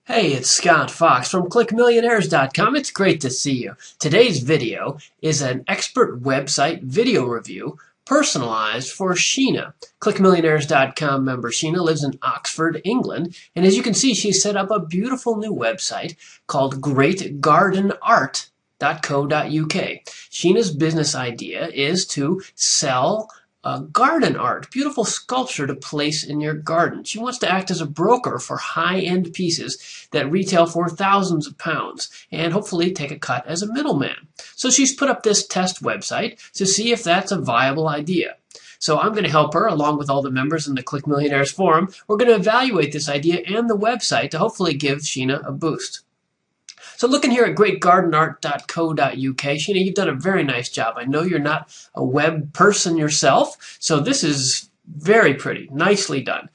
Hey, it's Scott Fox from ClickMillionaires.com. It's great to see you. Today's video is an expert website video review personalized for Sheena. ClickMillionaires.com member Sheena lives in Oxford, England, and as you can see, she's set up a beautiful new website called GreatGardenArt.co.uk. Sheena's business idea is to sell garden art, beautiful sculpture to place in your garden. She wants to act as a broker for high-end pieces that retail for thousands of pounds and hopefully take a cut as a middleman. So she's put up this test website to see if that's a viable idea. So I'm going to help her along with all the members in the Click Millionaires forum. We're going to evaluate this idea and the website to hopefully give Sheena a boost. So looking here at greatgardenart.co.uk, Sheena, you've done a very nice job. I know you're not a web person yourself, so this is very pretty, nicely done.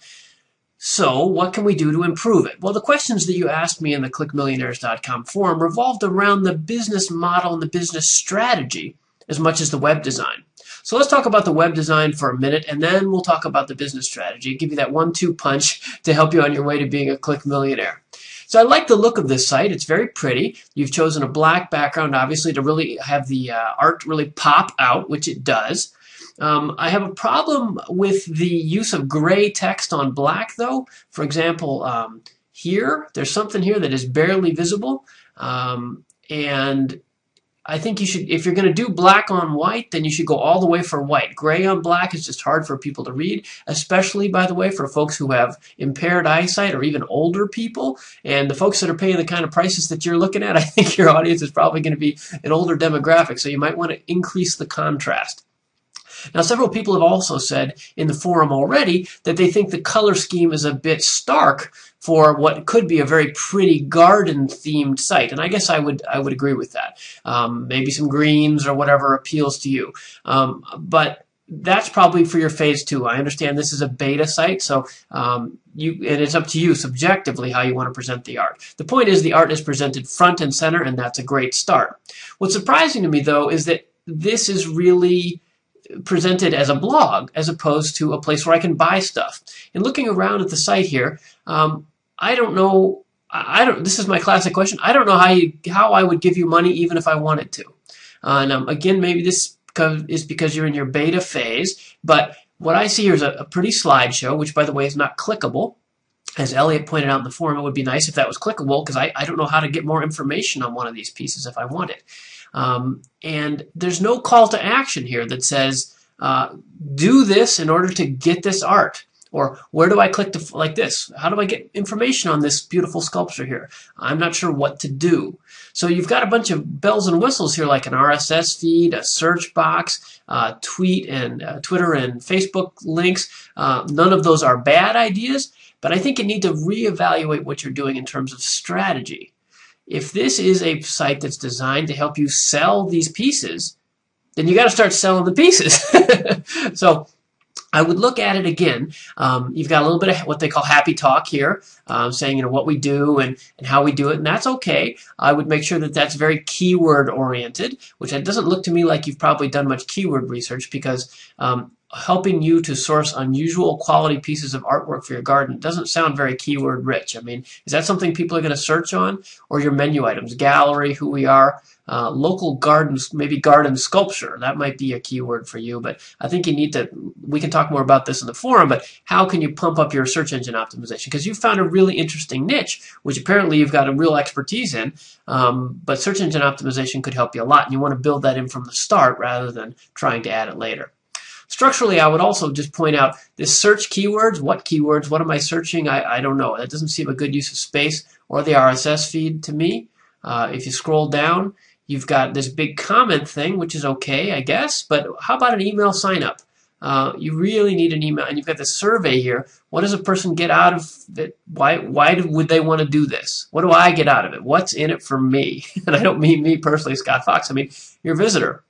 So what can we do to improve it? Well, the questions that you asked me in the clickmillionaires.com forum revolved around the business model and the business strategy as much as the web design. So let's talk about the web design for a minute, and then we'll talk about the business strategy, give you that 1-2 punch to help you on your way to being a Click Millionaire. So I like the look of this site. It's very pretty. You've chosen a black background, obviously, to really have the art really pop out, which it does. I have a problem with the use of gray text on black, though. For example, here, there's something here that is barely visible. And I think you should, if you're going to do black on white, then you should go all the way for white. Gray on black is just hard for people to read, especially, by the way, for folks who have impaired eyesight or even older people. And the folks that are paying the kind of prices that you're looking at, I think your audience is probably going to be an older demographic, so you might want to increase the contrast. Now, several people have also said in the forum already that they think the color scheme is a bit stark for what could be a very pretty garden-themed site, and I guess I would agree with that. Maybe some greens or whatever appeals to you, but that's probably for your phase 2. I understand this is a beta site, so and it's up to you subjectively how you want to present the art. The point is the art is presented front and center, and that's a great start. What's surprising to me, though, is that this is really presented as a blog as opposed to a place where I can buy stuff. And looking around at the site here, I don't know. This is my classic question. I don't know how I would give you money even if I wanted to. And again, maybe this is because you're in your beta phase. But what I see here is a pretty slideshow, which, by the way, is not clickable. As Elliot pointed out in the forum, it would be nice if that was clickable because I don't know how to get more information on one of these pieces if I want it. And there's no call to action here that says, do this in order to get this art. Or where do I click to, like this? How do I get information on this beautiful sculpture here? I'm not sure what to do. So you've got a bunch of bells and whistles here, like an RSS feed, a search box, Twitter and Facebook links. None of those are bad ideas, but I think you need to reevaluate what you're doing in terms of strategy. If this is a site that's designed to help you sell these pieces, then you got to start selling the pieces. So I would look at it again. You've got a little bit of what they call happy talk here, saying what we do and how we do it, and that's okay. I would make sure that that's very keyword oriented, which it doesn't look to me like you've probably done much keyword research because helping you to source unusual quality pieces of artwork for your garden doesn't sound very keyword rich. I mean, is that something people are going to search on? Or your menu items, gallery, who we are, local gardens, maybe garden sculpture. That might be a keyword for you, but I think you need to, we can talk more about this in the forum, but how can you pump up your search engine optimization? Because you found a really interesting niche, which apparently you've got a real expertise in, but search engine optimization could help you a lot, and you want to build that in from the start rather than trying to add it later. Structurally, I would also just point out this search keywords. What am I searching? I don't know. That doesn't seem a good use of space or the RSS feed to me. If you scroll down, you've got this big comment thing, which is okay, I guess. But how about an email sign up? You really need an email. And you've got this survey here. What does a person get out of it? Why would they want to do this? What do I get out of it? What's in it for me? And I don't mean me personally, Scott Fox. I mean your visitor.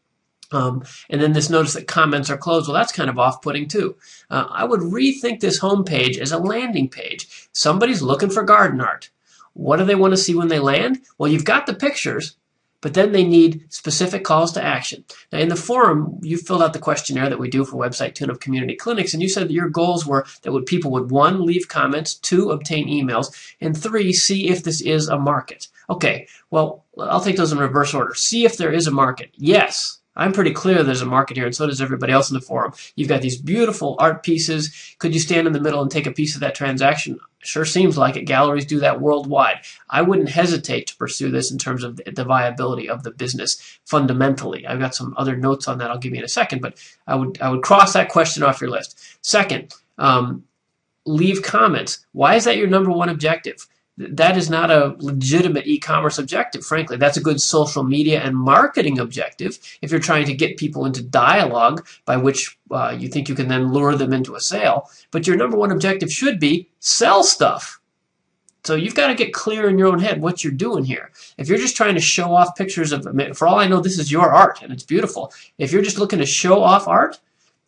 And then this notice that comments are closed. Well, that's kind of off-putting too. I would rethink this home page as a landing page. Somebody's looking for garden art. What do they want to see when they land? Well, you've got the pictures, but then they need specific calls to action. Now, in the forum, you filled out the questionnaire that we do for Website Tune-Up Community Clinics, and you said that your goals were that people would, 1, leave comments, 2, obtain emails, and 3, see if this is a market. Okay, well, I'll take those in reverse order. See if there is a market. Yes. I'm pretty clear there's a market here, and so does everybody else in the forum. You've got these beautiful art pieces. Could you stand in the middle and take a piece of that transaction? Sure seems like it. Galleries do that worldwide. I wouldn't hesitate to pursue this in terms of the viability of the business fundamentally. I've got some other notes on that I'll give you in a second, but I would cross that question off your list. Second, leave comments. Why is that your number one objective? That is not a legitimate e-commerce objective, frankly. That's a good social media and marketing objective if you're trying to get people into dialogue by which you think you can then lure them into a sale. But your number one objective should be sell stuff. So you've got to get clear in your own head what you're doing here. If you're just trying to show off pictures of, for all I know, this is your art and it's beautiful. If you're just looking to show off art,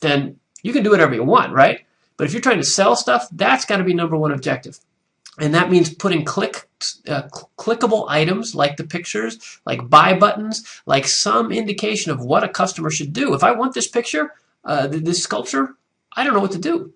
then you can do whatever you want, right? But if you're trying to sell stuff, that's got to be number one objective. And that means putting clickable items like the pictures, like buy buttons, like some indication of what a customer should do. If I want this picture, this sculpture, I don't know what to do.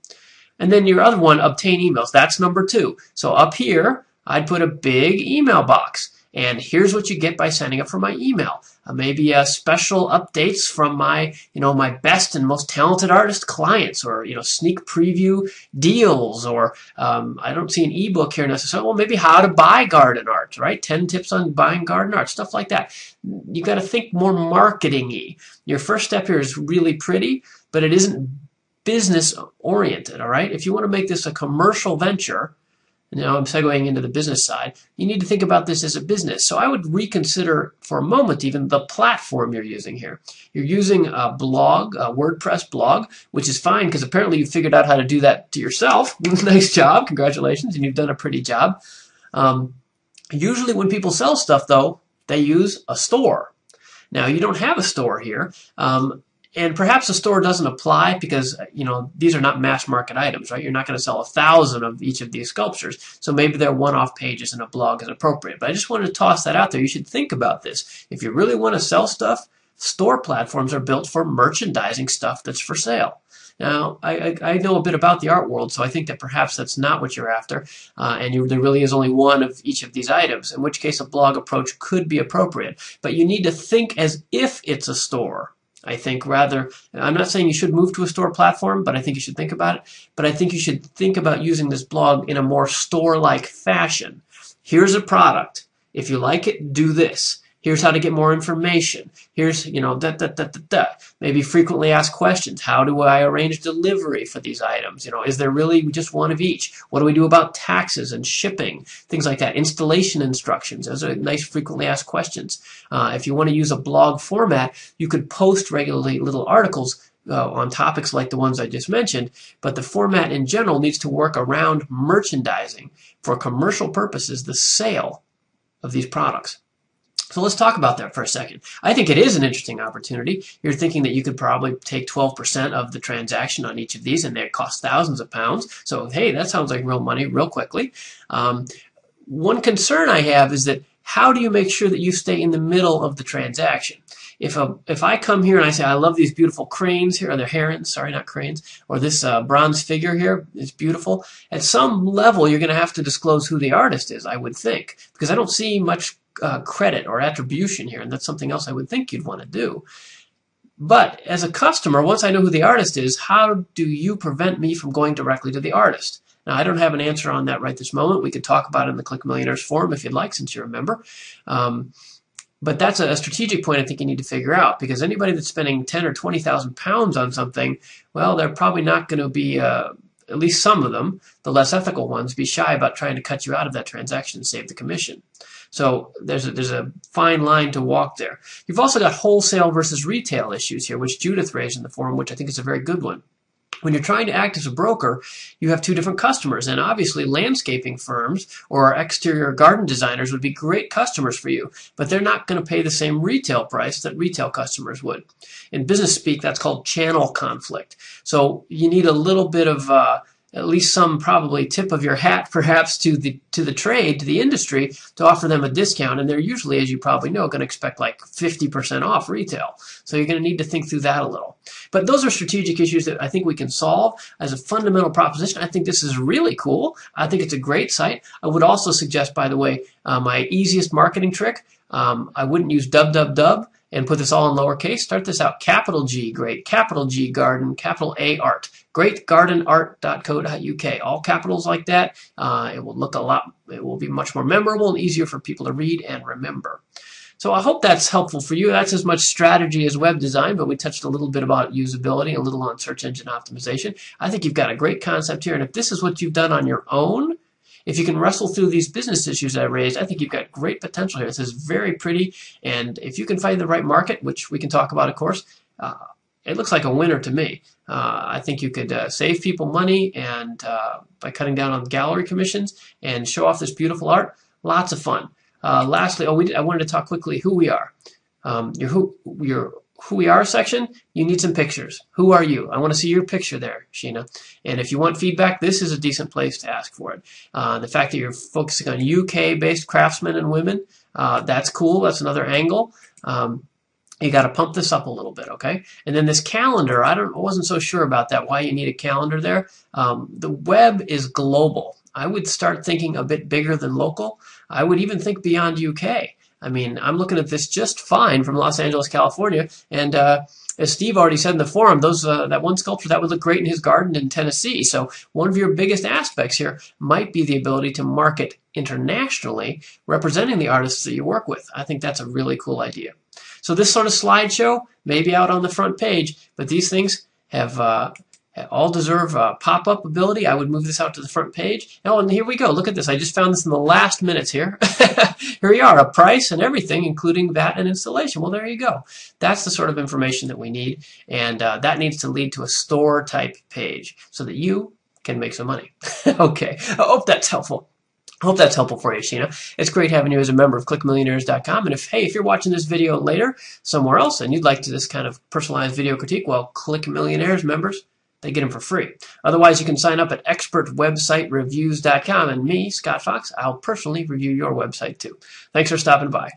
And then your other one, obtain emails. That's number 2. So up here, I'd put a big email box. And here's what you get by signing up for my email. Maybe special updates from my, my best and most talented artist clients, or sneak preview deals, or I don't see an ebook here necessarily. Well, maybe how to buy garden art, right? 10 tips on buying garden art, stuff like that. You got to think more marketing-y. Your first step here is really pretty, but it isn't business oriented. All right. If you want to make this a commercial venture. Now I'm segueing into the business side. You need to think about this as a business. So I would reconsider for a moment even the platform you're using here. You're using a blog, a WordPress blog, which is fine because apparently you figured out how to do that to yourself. Nice job. Congratulations. And you've done a pretty job. Usually when people sell stuff, though, they use a store. Now, you don't have a store here. And perhaps the store doesn't apply because, these are not mass market items, right? You're not going to sell 1,000 of each of these sculptures. So maybe they're one-off pages and a blog is appropriate. But I just wanted to toss that out there. You should think about this. If you really want to sell stuff, store platforms are built for merchandising stuff that's for sale. Now, I know a bit about the art world, so I think that perhaps that's not what you're after, and there really is only one of each of these items, in which case a blog approach could be appropriate. But you need to think as if it's a store. I think rather, I'm not saying you should move to a store platform, but I think you should think about it. But I think you should think about using this blog in a more store-like fashion. Here's a product. If you like it, do this. Here's how to get more information. Here's, Maybe frequently asked questions. How do I arrange delivery for these items? Is there really just one of each? What do we do about taxes and shipping? Things like that. Installation instructions. Those are nice frequently asked questions. If you want to use a blog format, you could post regularly little articles on topics like the ones I just mentioned, but the format in general needs to work around merchandising for commercial purposes, the sale of these products. So let's talk about that for a second. I think it is an interesting opportunity. You're thinking that you could probably take 12% of the transaction on each of these, and they cost thousands of pounds. So, hey, that sounds like real money real quickly. One concern I have is that how do you make sure that you stay in the middle of the transaction? If I come here and I say, I love these beautiful cranes here, or they're herons, sorry, not cranes, or this bronze figure here is beautiful, at some level you're going to have to disclose who the artist is, I would think, because I don't see much credit or attribution here, and that's something else I would think you'd want to do. But as a customer, once I know who the artist is, how do you prevent me from going directly to the artist? Now, I don't have an answer on that right this moment. We could talk about it in the Click Millionaires forum if you'd like, since you're a member. But that's a strategic point I think you need to figure out, because anybody that's spending 10 or 20,000 pounds on something, well, they're probably not going to be, at least some of them, the less ethical ones, be shy about trying to cut you out of that transaction and save the commission. So there's a fine line to walk there. You've also got wholesale versus retail issues here, which Judith raised in the forum, which I think is a very good one. When you're trying to act as a broker, you have two different customers, and obviously landscaping firms or exterior garden designers would be great customers for you, but they're not going to pay the same retail price that retail customers would. In business speak, that's called channel conflict. So you need a little bit of at least some probably tip of your hat perhaps to the trade, to the industry, to offer them a discount. And they're usually, as you probably know, going to expect like 50% off retail. So you're going to need to think through that a little. But those are strategic issues that I think we can solve as a fundamental proposition. I think this is really cool. I think it's a great site. I would also suggest, by the way, my easiest marketing trick, I wouldn't use www and put this all in lowercase. Start this out, capital G, great, capital G, garden, capital A, art, greatgardenart.co.uk, all capitals like that. It will look a lot, it will be much more memorable and easier for people to read and remember. So I hope that's helpful for you. That's as much strategy as web design, but we touched a little bit about usability, a little on search engine optimization. I think you've got a great concept here, and if this is what you've done on your own, if you can wrestle through these business issues I raised, I think you've got great potential here. This is very pretty, and if you can find the right market, which we can talk about, of course, it looks like a winner to me. I think you could save people money and by cutting down on gallery commissions and show off this beautiful art. Lots of fun. Lastly, I wanted to talk quickly who we are. Your who we are section, you need some pictures. Who are you? I want to see your picture there, Sheena. And if you want feedback, this is a decent place to ask for it. The fact that you're focusing on UK-based craftsmen and women, that's cool. That's another angle. You got to pump this up a little bit, okay? And then this calendar, I wasn't so sure about that, why you need a calendar there. The web is global. I would start thinking a bit bigger than local. I would even think beyond UK. I mean, I'm looking at this just fine from Los Angeles, California, and as Steve already said in the forum, that one sculpture, that would look great in his garden in Tennessee. So one of your biggest aspects here might be the ability to market internationally, representing the artists that you work with. I think that's a really cool idea. So this sort of slideshow may be out on the front page, but these things have all deserve pop-up ability. I would move this out to the front page. Oh, and here we go. Look at this. I just found this in the last minutes here. Here we are, a price and everything, including VAT and installation. Well, there you go. That's the sort of information that we need, and that needs to lead to a store-type page so that you can make some money. Okay. I hope that's helpful. I hope that's helpful for you, Sheena. It's great having you as a member of ClickMillionaires.com. And if you're watching this video later somewhere else and you'd like this kind of personalized video critique, well, Click Millionaires members, they get them for free. Otherwise, you can sign up at expertwebsitereviews.com, and me, Scott Fox, I'll personally review your website too. Thanks for stopping by.